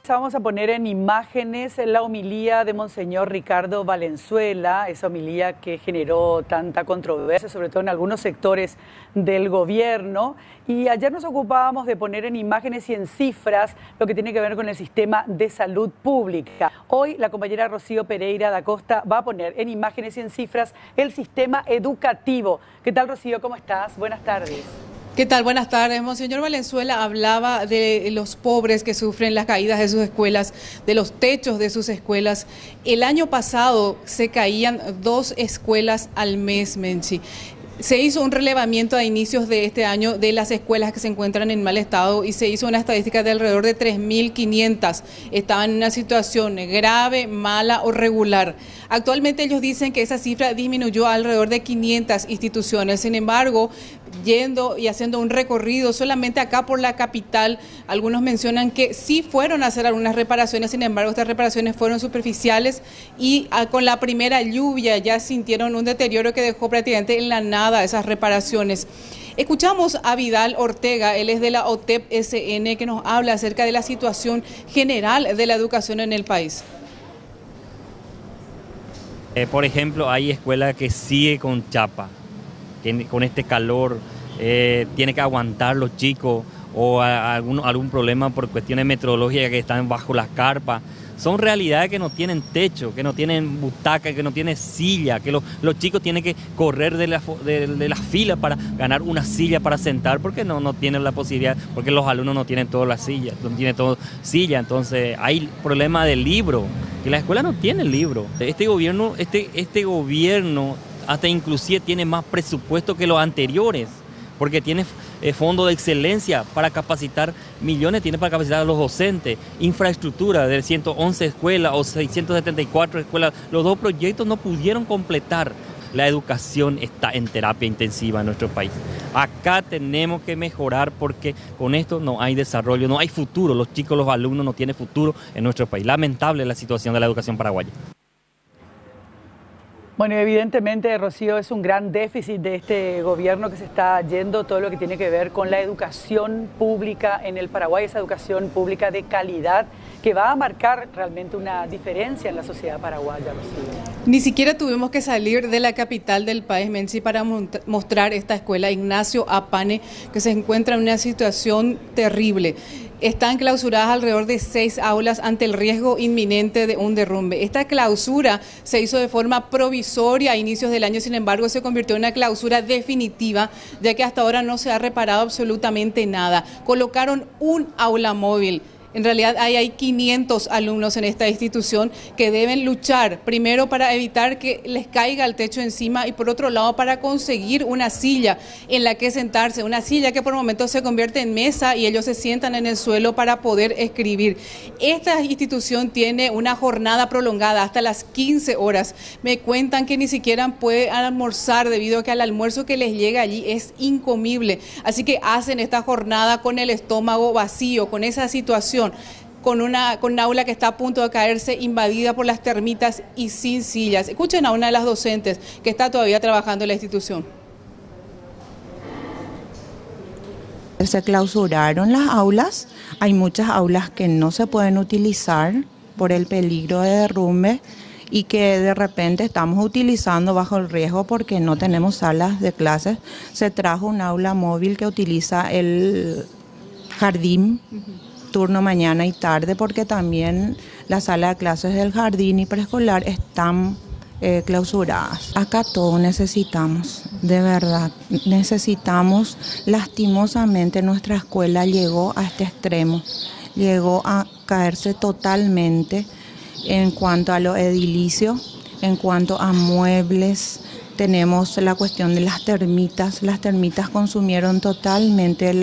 Vamos a poner en imágenes la homilía de Monseñor Ricardo Valenzuela, esa homilía que generó tanta controversia, sobre todo en algunos sectores del gobierno. Y ayer nos ocupábamos de poner en imágenes y en cifras lo que tiene que ver con el sistema de salud pública. Hoy la compañera Rocío Pereira da Costa va a poner en imágenes y en cifras el sistema educativo. ¿Qué tal, Rocío? ¿Cómo estás? Buenas tardes. ¿Qué tal? Buenas tardes. Monseñor Valenzuela hablaba de los pobres que sufren las caídas de sus escuelas, de los techos de sus escuelas. El año pasado se caían 2 escuelas al mes, Menchi. Se hizo un relevamiento a inicios de este año de las escuelas que se encuentran en mal estado y se hizo una estadística de alrededor de 3.500. Estaban en una situación grave, mala o regular. Actualmente ellos dicen que esa cifra disminuyó a alrededor de 500 instituciones. Sin embargo, yendo y haciendo un recorrido solamente acá por la capital, algunos mencionan que sí fueron a hacer algunas reparaciones, sin embargo estas reparaciones fueron superficiales y con la primera lluvia ya sintieron un deterioro que dejó prácticamente en la nada esas reparaciones. Escuchamos a Vidal Ortega, él es de la OTEP SN, que nos habla acerca de la situación general de la educación en el país. Por ejemplo, hay escuelas que sigue con chapa, que con este calor tiene que aguantar los chicos o algún problema por cuestiones meteorológicas que están bajo las carpas. Son realidades que no tienen techo, que no tienen butaca, que no tienen silla, que los chicos tienen que correr de la fila para ganar una silla para sentar porque no tienen la posibilidad, porque los alumnos no tienen todas las sillas, no tienen todo silla. Entonces hay problema de libro, que la escuela no tiene libro. Este gobierno hasta inclusive tiene más presupuesto que los anteriores, porque tiene fondo de excelencia para capacitar millones, tiene para capacitar a los docentes, infraestructura de 111 escuelas o 674 escuelas. Los 2 proyectos no pudieron completar. La educación está en terapia intensiva en nuestro país. Acá tenemos que mejorar porque con esto no hay desarrollo, no hay futuro. Los chicos, los alumnos no tienen futuro en nuestro país. Lamentable la situación de la educación paraguaya. Bueno, evidentemente, Rocío, es un gran déficit de este gobierno que se está yendo todo lo que tiene que ver con la educación pública en el Paraguay, esa educación pública de calidad que va a marcar realmente una diferencia en la sociedad paraguaya, Rocío. Ni siquiera tuvimos que salir de la capital del país, Menchi, para mostrar esta escuela Ignacio Apane, que se encuentra en una situación terrible. Están clausuradas alrededor de 6 aulas ante el riesgo inminente de un derrumbe. Esta clausura se hizo de forma provisoria a inicios del año, sin embargo se convirtió en una clausura definitiva, ya que hasta ahora no se ha reparado absolutamente nada. Colocaron un aula móvil. En realidad hay 500 alumnos en esta institución que deben luchar, primero para evitar que les caiga el techo encima y por otro lado para conseguir una silla en la que sentarse, una silla que por momentos se convierte en mesa y ellos se sientan en el suelo para poder escribir. Esta institución tiene una jornada prolongada hasta las 15 horas. Me cuentan que ni siquiera pueden almorzar debido a que el almuerzo que les llega allí es incomible. Así que hacen esta jornada con el estómago vacío, con esa situación. Con una aula que está a punto de caerse, invadida por las termitas y sin sillas. Escuchen a una de las docentes que está todavía trabajando en la institución. Se clausuraron las aulas, hay muchas aulas que no se pueden utilizar por el peligro de derrumbe y que de repente estamos utilizando bajo el riesgo porque no tenemos salas de clases. Se trajo un aula móvil que utiliza el jardín, turno mañana y tarde, porque también la sala de clases del jardín y preescolar están clausuradas. Acá todo necesitamos, de verdad, necesitamos. Lastimosamente nuestra escuela llegó a este extremo, llegó a caerse totalmente en cuanto a lo edilicio, en cuanto a muebles. Tenemos la cuestión de las termitas consumieron totalmente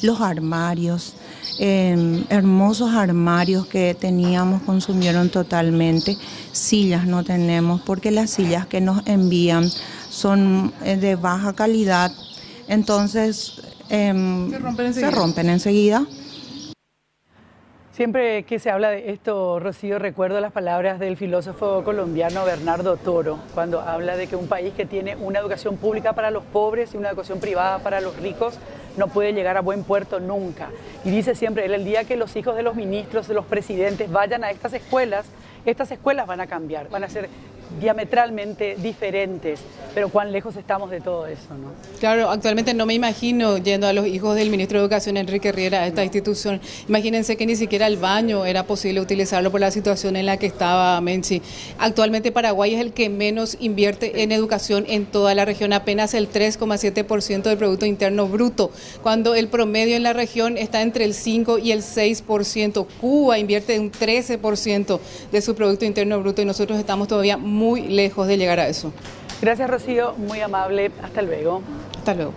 los armarios. Hermosos armarios que teníamos consumieron totalmente. Sillas no tenemos porque las sillas que nos envían son de baja calidad, entonces se rompen enseguida. Siempre que se habla de esto, Rocío, recuerdo las palabras del filósofo colombiano Bernardo Toro, cuando habla de que un país que tiene una educación pública para los pobres y una educación privada para los ricos no puede llegar a buen puerto nunca. Y dice siempre él, el día que los hijos de los ministros, de los presidentes vayan a estas escuelas van a cambiar, van a ser diametralmente diferentes, pero cuán lejos estamos de todo eso, ¿no? Claro, actualmente no me imagino yendo a los hijos del ministro de Educación, Enrique Riera, a esta institución. Imagínense que ni siquiera el baño era posible utilizarlo por la situación en la que estaba Menchi. Actualmente Paraguay es el que menos invierte en educación en toda la región, apenas el 3,7% del Producto Interno Bruto, cuando el promedio en la región está entre el 5 y el 6%. Cuba invierte un 13% de su Producto Interno Bruto y nosotros estamos todavía muy lejos de llegar a eso. Gracias, Rocío, muy amable. Hasta luego. Hasta luego.